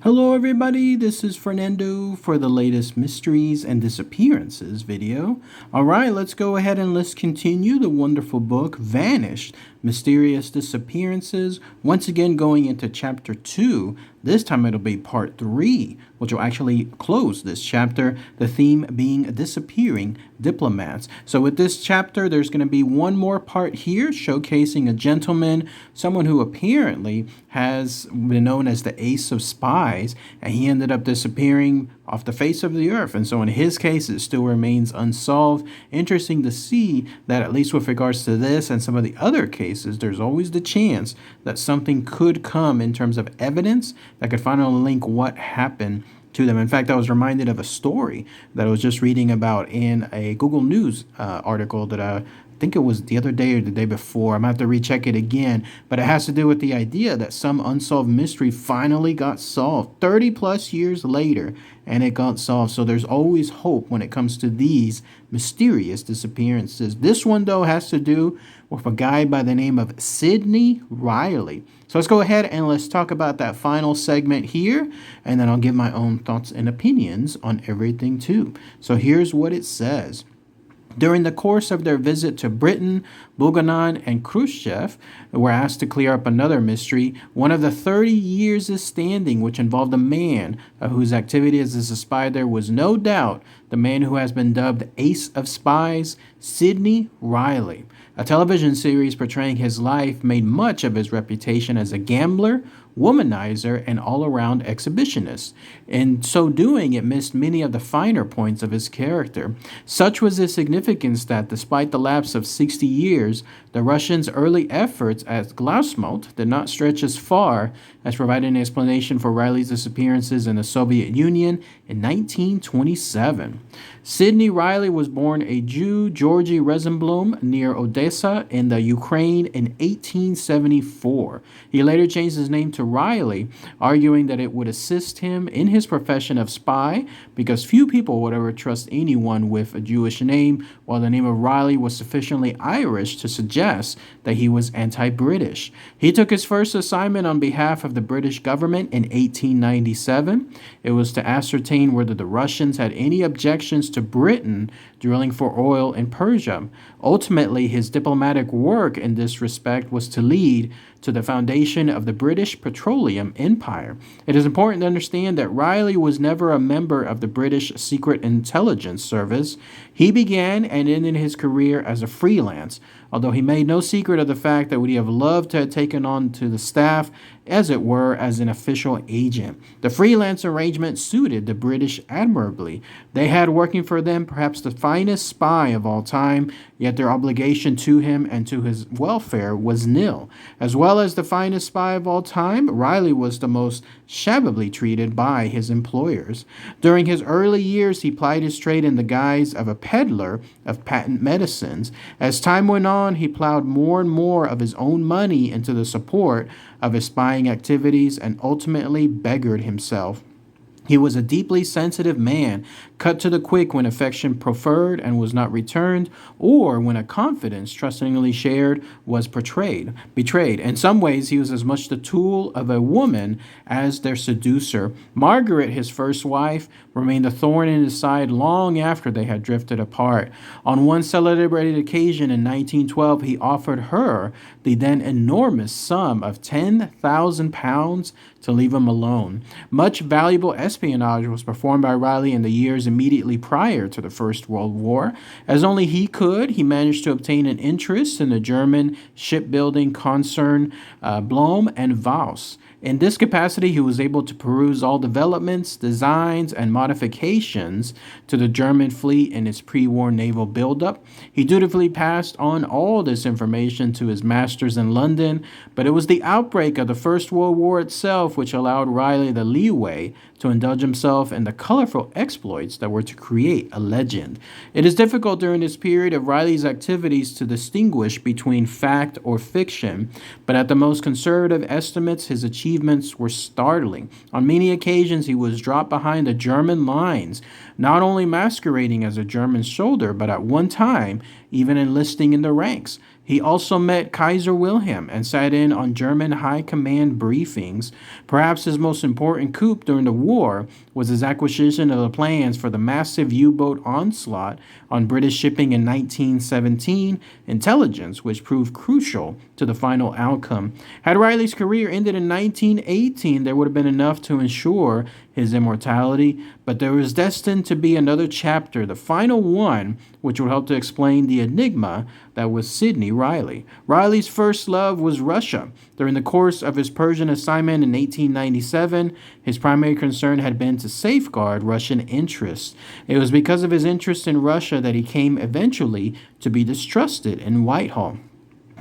Hello everybody, this is Fernando for the latest Mysteries and Disappearances video. Alright, let's go ahead and let's continue the wonderful book Vanished, Mysterious Disappearances. Once again going into chapter 2. This time it'll be part 3, which will actually close this chapter, the theme being disappearing diplomats. So with this chapter, there's going to be one more part here showcasing a gentleman, someone who apparently has been known as the Ace of Spies, and he ended up disappearing off the face of the earth. And so in his case, it still remains unsolved. Interesting to see that at least with regards to this and some of the other cases, there's always the chance that something could come in terms of evidence that could finally link what happened to them. In fact, I was reminded of a story that I was just reading about in a Google News article that I think it was the other day or the day before. I'm going to have to recheck it again, but it has to do with the idea that some unsolved mystery finally got solved 30 plus years later, and it got solved. So there's always hope when it comes to these mysterious disappearances. This one, though, has to do with a guy by the name of Sidney Riley. So let's go ahead and let's talk about that final segment here, and then I'll give my own thoughts and opinions on everything too. So here's what it says. During the course of their visit to Britain, Bulganan and Khrushchev were asked to clear up another mystery, one of the 30 years of standing, which involved a man whose activity as a spy there was no doubt the man who has been dubbed Ace of Spies, Sidney Riley. A television series portraying his life made much of his reputation as a gambler, womanizer, and all-around exhibitionist. In so doing, it missed many of the finer points of his character. Such was his significance that, despite the lapse of 60 years, the Russians' early efforts at Glasnost did not stretch as far as providing an explanation for Riley's disappearances in the Soviet Union in 1927. Sidney Riley was born a Jew, Georgy Rosenblum, near Odessa in the Ukraine in 1874. He later changed his name to Riley, arguing that it would assist him in his profession of spy because few people would ever trust anyone with a Jewish name, while the name of Riley was sufficiently Irish to suggest that he was anti-British. He took his first assignment on behalf of the British government in 1897. It was to ascertain whether the Russians had any objections to Britain drilling for oil in Persia. Ultimately, his diplomatic work in this respect was to lead to the foundation of the British Petroleum Empire. It is important to understand that Riley was never a member of the British Secret Intelligence Service. He began and ended his career as a freelance, although he made no secret of the fact that would he have loved to have taken on to the staff, as it were, as an official agent. The freelance arrangement suited the British admirably. They had working for them perhaps the finest spy of all time, yet their obligation to him and to his welfare was nil. As well as the finest spy of all time, Riley was the most shabbily treated by his employers. During his early years, he plied his trade in the guise of a peddler of patent medicines. As time went on, he plowed more and more of his own money into the support of his spying activities and ultimately beggared himself. He was a deeply sensitive man, cut to the quick when affection proffered and was not returned, or when a confidence trustingly shared was betrayed. In some ways, he was as much the tool of a woman as their seducer. Margaret, his first wife, remained a thorn in his side long after they had drifted apart. On one celebrated occasion in 1912, he offered her the then enormous sum of £10,000 to leave him alone. Much valuable espionage was performed by Riley in the years immediately prior to the First World War. As only he could, he managed to obtain an interest in the German shipbuilding concern Blohm and Voss. In this capacity, he was able to peruse all developments, designs, and modifications to the German fleet in its pre-war naval buildup. He dutifully passed on all this information to his masters in London, but it was the outbreak of the First World War itself which allowed Riley the leeway to indulge himself in the colorful exploits that were to create a legend. It is difficult during this period of Riley's activities to distinguish between fact or fiction, but at the most conservative estimates, his achievements were startling. On many occasions, he was dropped behind the German lines, not only masquerading as a German soldier, but at one time even enlisting in the ranks. He also met Kaiser Wilhelm and sat in on German high command briefings. Perhaps his most important coup during the war was his acquisition of the plans for the massive U-boat onslaught on British shipping in 1917, intelligence which proved crucial to the final outcome. Had Riley's career ended in 1918, there would have been enough to ensure his immortality, but there was destined to be another chapter, the final one, which would help to explain the enigma that was Sidney Riley. Riley's first love was Russia. During the course of his Persian assignment in 1897, his primary concern had been to safeguard Russian interests. It was because of his interest in Russia that he came eventually to be distrusted in Whitehall.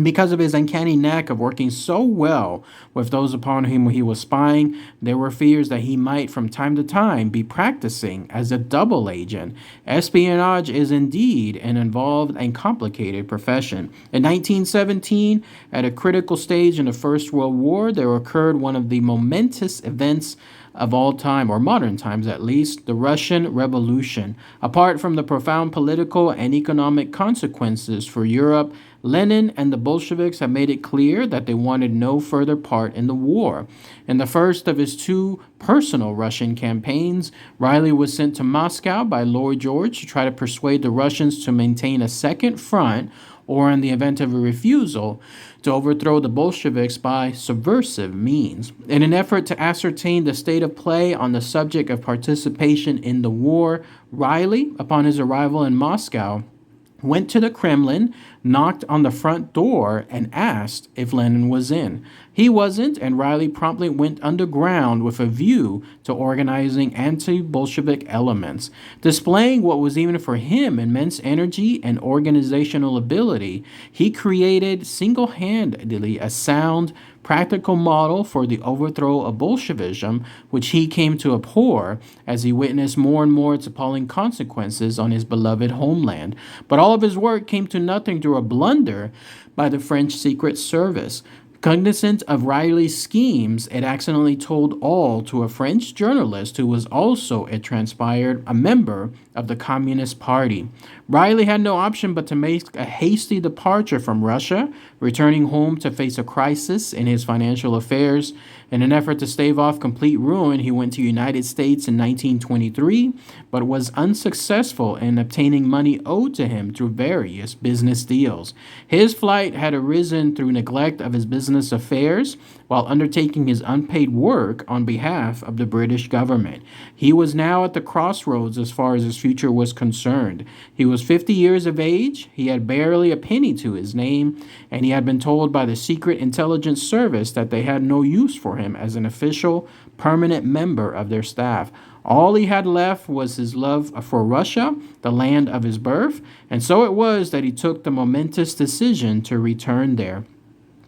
Because of his uncanny knack of working so well with those upon whom he was spying, there were fears that he might from time to time be practicing as a double agent. Espionage is indeed an involved and complicated profession. In 1917, at a critical stage in the First World War, there occurred one of the momentous events of all time, or modern times at least, the Russian Revolution. Apart from the profound political and economic consequences for Europe, Lenin and the Bolsheviks have made it clear that they wanted no further part in the war. In the first of his two personal Russian campaigns, Riley was sent to Moscow by Lloyd George to try to persuade the Russians to maintain a second front, or in the event of a refusal, to overthrow the Bolsheviks by subversive means. In an effort to ascertain the state of play on the subject of participation in the war, Riley, upon his arrival in Moscow, went to the Kremlin, knocked on the front door, and asked if Lenin was in. He wasn't, and Riley promptly went underground with a view to organizing anti-Bolshevik elements. Displaying what was even for him immense energy and organizational ability, he created single-handedly a sound, practical model for the overthrow of Bolshevism, which he came to abhor as he witnessed more and more its appalling consequences on his beloved homeland. But all of his work came to nothing through a blunder by the French Secret Service. Cognizant of Riley's schemes, it accidentally told all to a French journalist who was also, it transpired, a member of the Communist Party. Riley had no option but to make a hasty departure from Russia, returning home to face a crisis in his financial affairs. In an effort to stave off complete ruin, he went to the United States in 1923, but was unsuccessful in obtaining money owed to him through various business deals. His flight had arisen through neglect of his business affairs while undertaking his unpaid work on behalf of the British government. He was now at the crossroads as far as his future was concerned. He was 50 years of age, he had barely a penny to his name, and he had been told by the Secret Intelligence Service that they had no use for him as an official, permanent member of their staff. All he had left was his love for Russia, the land of his birth, and so it was that he took the momentous decision to return there.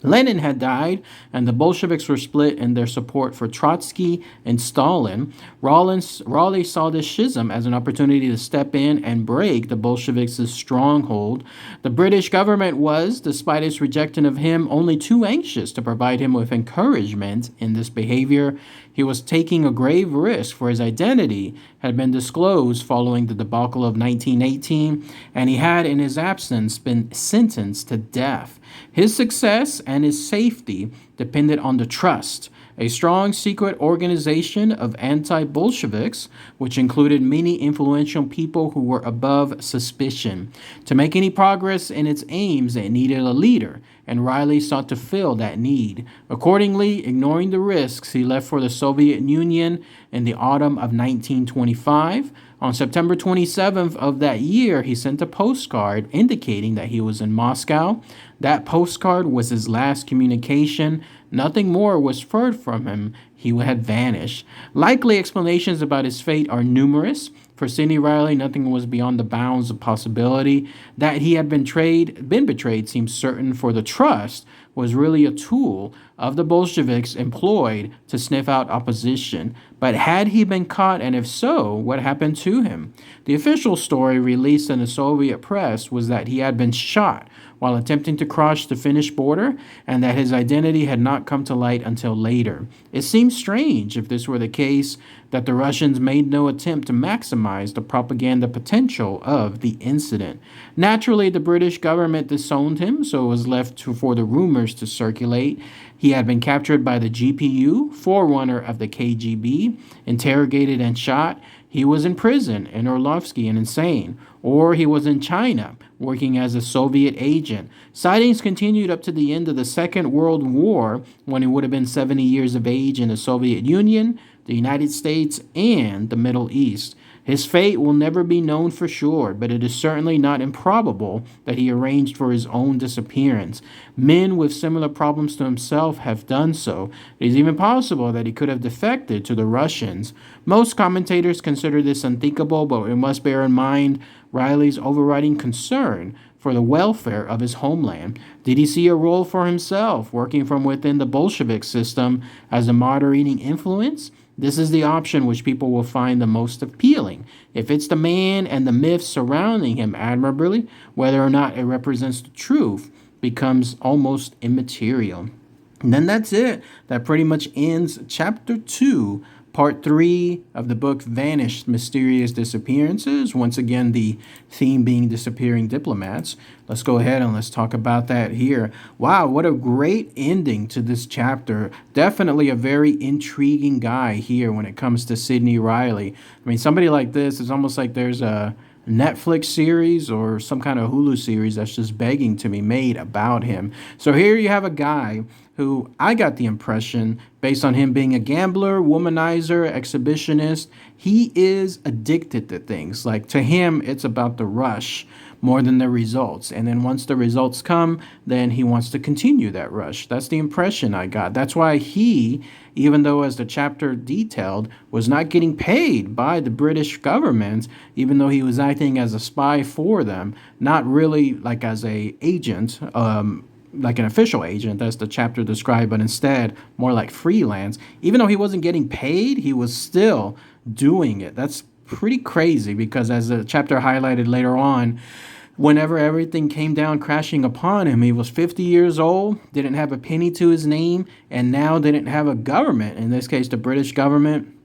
Lenin had died, and the Bolsheviks were split in their support for Trotsky and Stalin. Raleigh saw this schism as an opportunity to step in and break the Bolsheviks' stronghold. The British government was, despite its rejection of him, only too anxious to provide him with encouragement in this behavior. He was taking a grave risk, for his identity had been disclosed following the debacle of 1918, and he had, in his absence, been sentenced to death. His success and his safety depended on the trust, a strong secret organization of anti-Bolsheviks, which included many influential people who were above suspicion. To make any progress in its aims, it needed a leader, and Riley sought to fill that need. Accordingly, ignoring the risks, he left for the Soviet Union in the autumn of 1925. On September 27th of that year, he sent a postcard indicating that he was in Moscow. That postcard was his last communication. Nothing more was heard from him. He had vanished. Likely explanations about his fate are numerous. For Sidney Riley, nothing was beyond the bounds of possibility. That he had been betrayed seems certain, for the trust was really a tool of the Bolsheviks employed to sniff out opposition. But had he been caught, and if so, what happened to him? The official story released in the Soviet press was that he had been shot while attempting to cross the Finnish border, and that his identity had not come to light until later. It seems strange, if this were the case, that the Russians made no attempt to maximize the propaganda potential of the incident. Naturally, the British government disowned him, so it was left for the rumors to circulate. He had been captured by the GPU, forerunner of the KGB, interrogated and shot. He was in prison in Orlovsky and insane, or he was in China working as a Soviet agent. Sightings continued up to the end of the Second World War, when he would have been 70 years of age in the Soviet Union, the United States, and the Middle East. His fate will never be known for sure, but it is certainly not improbable that he arranged for his own disappearance. Men with similar problems to himself have done so. It is even possible that he could have defected to the Russians. Most commentators consider this unthinkable, but we must bear in mind Riley's overriding concern for the welfare of his homeland. Did he see a role for himself, working from within the Bolshevik system as a moderating influence? This is the option which people will find the most appealing. It fits the man and the myths surrounding him admirably. Whether or not it represents the truth becomes almost immaterial. And then that's it. That pretty much ends chapter 2, part 3 of the book Vanished, Mysterious Disappearances. Once again, the theme being disappearing diplomats. Let's go ahead and let's talk about that here. Wow, what a great ending to this chapter. Definitely a very intriguing guy here when it comes to Sidney Riley. I mean, somebody like this is almost like there's a Netflix series or some kind of Hulu series that's just begging to be made about him. So here you have a guy who I got the impression, based on him being a gambler, womanizer, exhibitionist, he is addicted to things. Like, to him, it's about the rush more than the results. And then once the results come, then he wants to continue that rush. That's the impression I got. That's why he, even though as the chapter detailed, was not getting paid by the British government, even though he was acting as a spy for them, not really like as a agent, like an official agent, as the chapter described, but instead more like freelance. Even though he wasn't getting paid, he was still doing it. That's pretty crazy, because as the chapter highlighted later on, whenever everything came down crashing upon him, he was 50 years old, didn't have a penny to his name, and now didn't have a government, in this case the British government,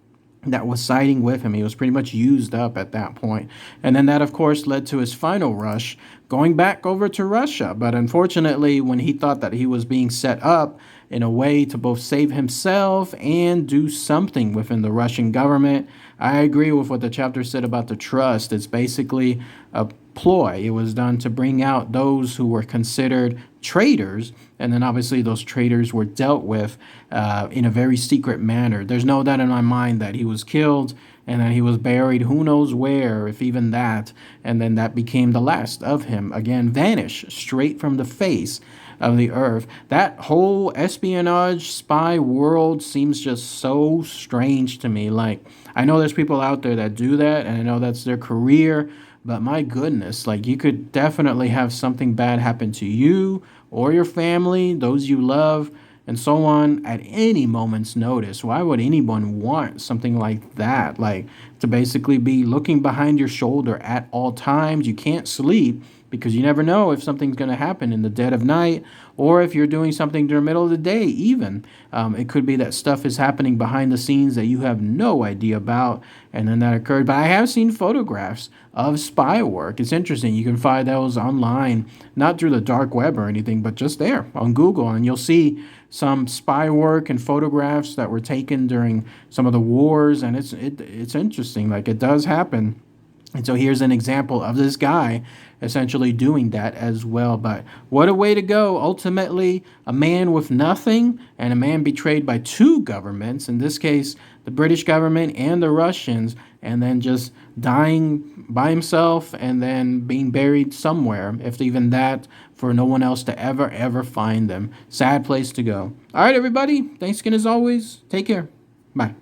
that was siding with him. He was pretty much used up at that point. And then that, of course, led to his final rush, going back over to Russia. But unfortunately, when he thought that he was being set up in a way to both save himself and do something within the Russian government, I agree with what the chapter said about the trust. It's basically a ploy. It was done to bring out those who were considered traitors, and then obviously those traitors were dealt with in a very secret manner. There's no doubt in my mind that he was killed and that he was buried who knows where, if even that, and then that became the last of him. Again, vanished straight from the face of the earth. That whole espionage spy world seems just so strange to me. Like, I know there's people out there that do that, and I know that's their career, but my goodness, like, you could definitely have something bad happen to you or your family, those you love, and so on at any moment's notice. Why would anyone want something like that? Like, to basically be looking behind your shoulder at all times. You can't sleep because you never know if something's going to happen in the dead of night, or if you're doing something during the middle of the day even. It could be that stuff is happening behind the scenes that you have no idea about, and then that occurred. But I have seen photographs of spy work. It's interesting. You can find those online, not through the dark web or anything, but just there on Google, and you'll see some spy work and photographs that were taken during some of the wars, and it's interesting. Like, it does happen. And so here's an example of this guy essentially doing that as well. But what a way to go. Ultimately, a man with nothing and a man betrayed by two governments, in this case, the British government and the Russians, and then just dying by himself and then being buried somewhere, if even that, for no one else to ever find them. Sad place to go. All right, everybody. Thanks again as always. Take care. Bye.